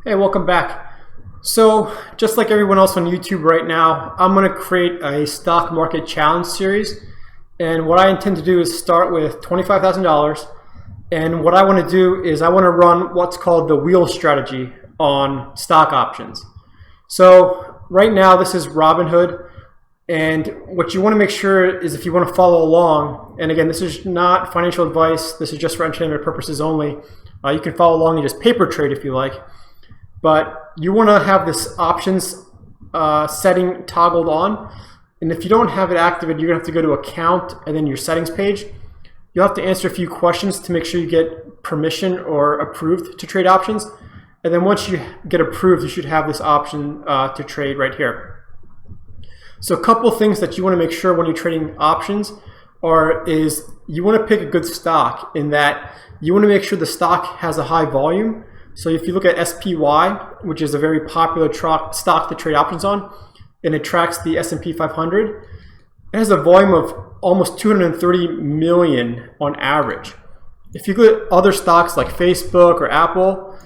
Hey, welcome back. So, just like everyone else on YouTube right now, I'm going to create a stock market challenge series. And what I intend to do is start with $25,000. And what I want to do is I want to run what's called the wheel strategy on stock options. So, right now this is Robinhood. And what you want to make sure is if you want to follow along, and again, this is not financial advice, this is just for entertainment purposes only. You can follow along and just paper trade if you like. But you want to have this options setting toggled on. And if you don't have it activated, you're going to have to go to account and then your settings page. You'll have to answer a few questions to make sure you get permission or approved to trade options. And then once you get approved, you should have this option to trade right here. So a couple things that you want to make sure when you're trading options is you want to pick a good stock, in that you want to make sure the stock has a high volume. So if you look at SPY, which is a very popular stock to trade options on, and it tracks the S&P 500, it has a volume of almost 230 million on average. If you look at other stocks like Facebook or Apple,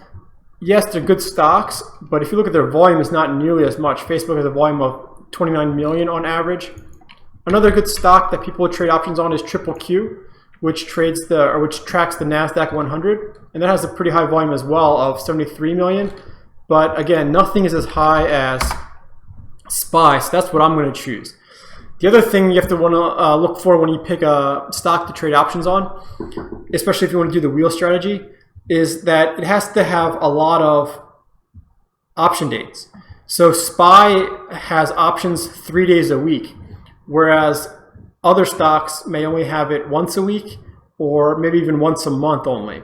yes, they're good stocks, but if you look at their volume, it's not nearly as much. Facebook has a volume of 29 million on average. Another good stock that people trade options on is Triple Q, which tracks the NASDAQ 100, and that has a pretty high volume as well of 73 million. But again, nothing is as high as SPY, so that's what I'm going to choose. The other thing you have to want to look for when you pick a stock to trade options on, especially if you want to do the wheel strategy, is that it has to have a lot of option dates. So SPY has options 3 days a week, whereas other stocks may only have it once a week or maybe even once a month only.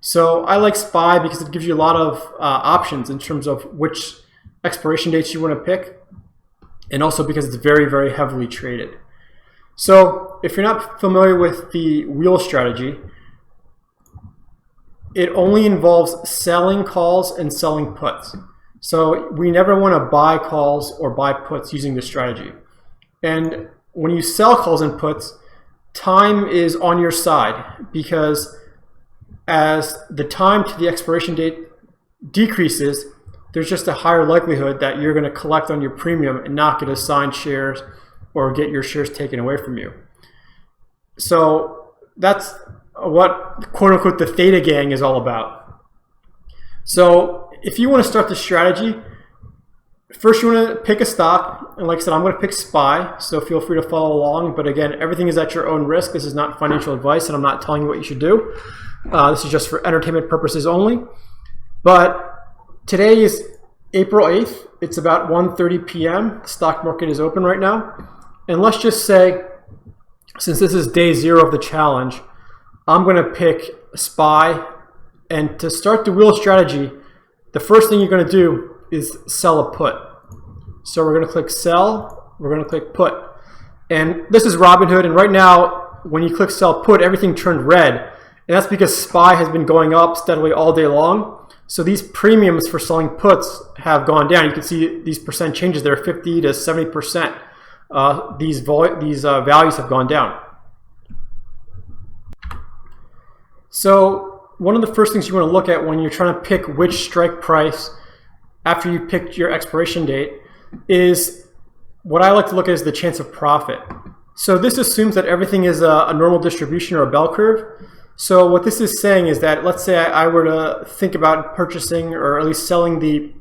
So I like SPY because it gives you a lot of options in terms of which expiration dates you want to pick, and also because it's very, very heavily traded. So if you're not familiar with the wheel strategy, it only involves selling calls and selling puts. So we never want to buy calls or buy puts using this strategy. And when you sell calls and puts, time is on your side, because as the time to the expiration date decreases, there's just a higher likelihood that you're going to collect on your premium and not get assigned shares or get your shares taken away from you. So that's what, quote unquote, the theta gang is all about. So if you want to start the strategy, first you want to pick a stock, and like I said, I'm going to pick SPY, so feel free to follow along. But again, everything is at your own risk. This is not financial advice, and I'm not telling you what you should do. This is just for entertainment purposes only. But today is April 8th. It's about 1:30 p.m. The stock market is open right now. And let's just say, since this is day 0 of the challenge, I'm going to pick SPY. And to start the wheel strategy, the first thing you're going to do is sell a put. So we're going to click sell, we're going to click put. And this is Robinhood, and right now when you click sell put, everything turned red. And that's because SPY has been going up steadily all day long. So these premiums for selling puts have gone down. You can see these percent changes there, 50 to 70%. These values have gone down. So one of the first things you want to look at when you're trying to pick which strike price after you picked your expiration date is what I like to look at is the chance of profit. So this assumes that everything is a normal distribution or a bell curve. So what this is saying is that, let's say I were to think about purchasing or at least selling the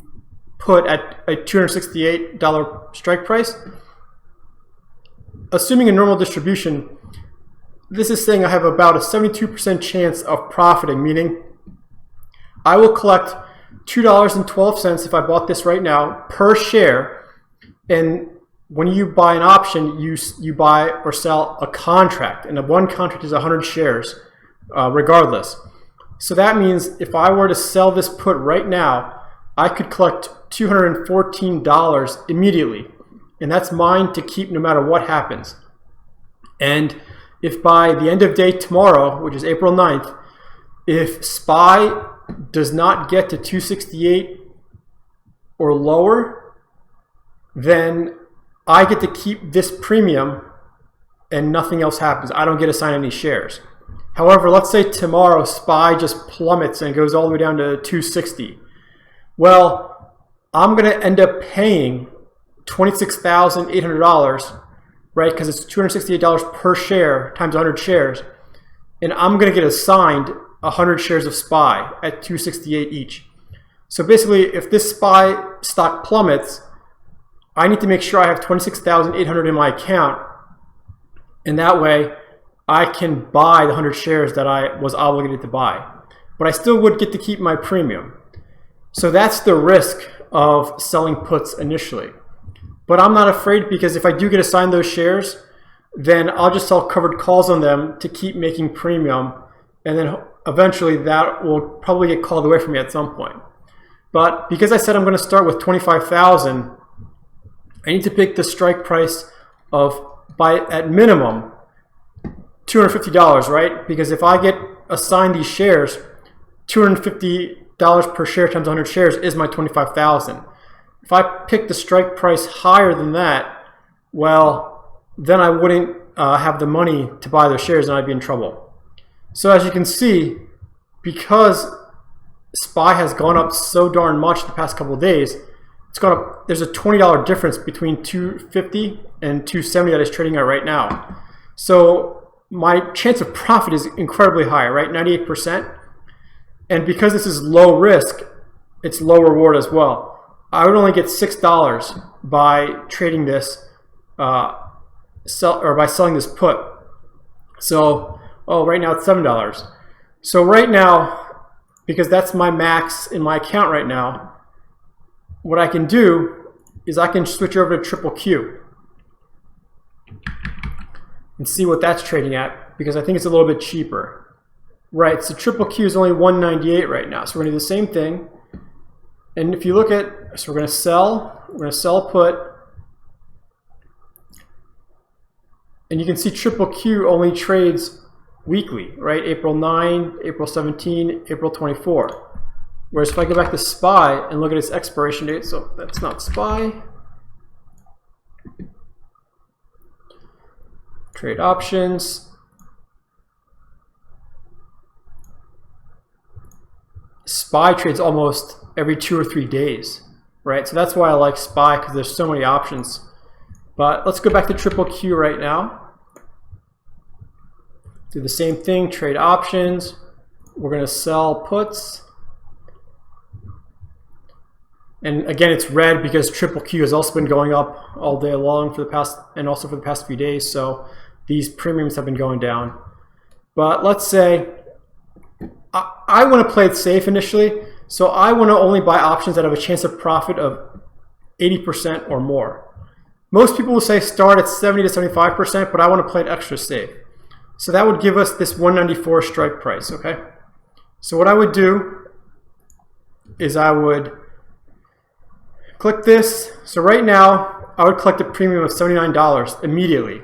put at a $268 strike price. Assuming a normal distribution, this is saying I have about a 72% chance of profiting, meaning I will collect $2.12 if I bought this right now per share. And when you buy an option, you buy or sell a contract, and one contract is 100 shares regardless. So that means if I were to sell this put right now, I could collect $214 immediately, and that's mine to keep no matter what happens. And if by the end of day tomorrow, which is April 9th, if SPY does not get to 268 or lower, then I get to keep this premium and nothing else happens. I don't get assigned any shares. However, let's say tomorrow SPY just plummets and goes all the way down to 260. Well, I'm going to end up paying $26,800, right? Because it's $268 per share times 100 shares. And I'm going to get assigned 100 shares of SPY at $268 each. So basically, if this SPY stock plummets, I need to make sure I have $26,800 in my account. And that way, I can buy the 100 shares that I was obligated to buy. But I still would get to keep my premium. So that's the risk of selling puts initially. But I'm not afraid, because if I do get assigned those shares, then I'll just sell covered calls on them to keep making premium. And then eventually that will probably get called away from me at some point. But because I said I'm going to start with 25,000, I need to pick the strike price of, at minimum, $250, right? Because if I get assigned these shares, $250 per share times 100 shares is my 25,000. If I pick the strike price higher than that, well, then I wouldn't have the money to buy those shares, and I'd be in trouble. So as you can see, because SPY has gone up so darn much the past couple of days, it's gone up. There's a $20 difference between 250 and 270 that is trading at right now. So my chance of profit is incredibly high, right? 98%. And because this is low risk, it's low reward as well. I would only get $6 by trading this, by selling this put. So, right now it's $7. So right now, because that's my max in my account right now, what I can do is I can switch over to triple Q and see what that's trading at, because I think it's a little bit cheaper. Right, so triple Q is only 198 right now. So we're going to do the same thing. And if you look at, so we're going to sell a put. And you can see triple Q only trades weekly, right? April 9, April 17, April 24. Whereas if I go back to SPY and look at its expiration date, so that's not SPY. Trade options. SPY trades almost every 2 or 3 days, right? So that's why I like SPY, because there's so many options. But let's go back to triple Q right now. Do the same thing, trade options. We're going to sell puts. And again, it's red because triple Q has also been going up all day long for the past, and also for the past few days. So these premiums have been going down. But let's say I want to play it safe initially, so I want to only buy options that have a chance of profit of 80% or more. Most people will say start at 70 to 75%, but I want to play it extra safe. So that would give us this 194 strike price, okay? So what I would do is I would click this. So right now, I would collect a premium of $79 immediately.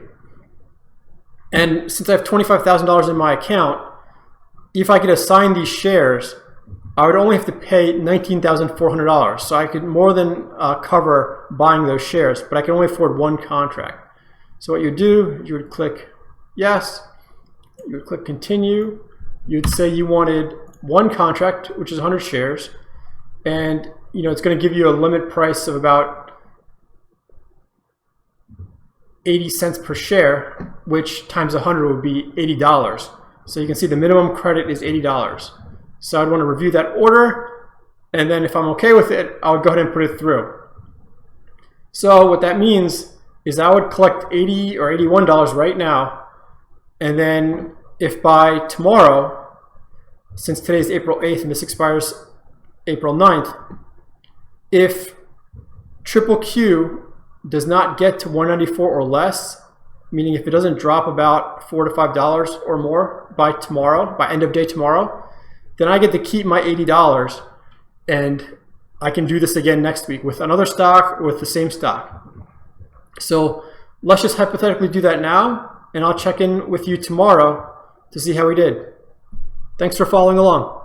And since I have $25,000 in my account, if I could assign these shares, I would only have to pay $19,400. So I could more than cover buying those shares, but I can only afford one contract. So what you do, you would click yes, you would click continue, you'd say you wanted one contract, which is 100 shares, and it's going to give you a limit price of about 80 cents per share, which times 100 would be $80. So you can see the minimum credit is $80. So I'd want to review that order, and then if I'm okay with it, I would go ahead and put it through. So what that means is I would collect $80 or $81 right now, and then if by tomorrow, since today's April 8th and this expires April 9th, if triple Q does not get to 194 or less, meaning if it doesn't drop about $4 to $5 or more by tomorrow, by end of day tomorrow, then I get to keep my $80, and I can do this again next week with another stock or with the same stock. So let's just hypothetically do that now, and I'll check in with you tomorrow to see how we did. Thanks for following along.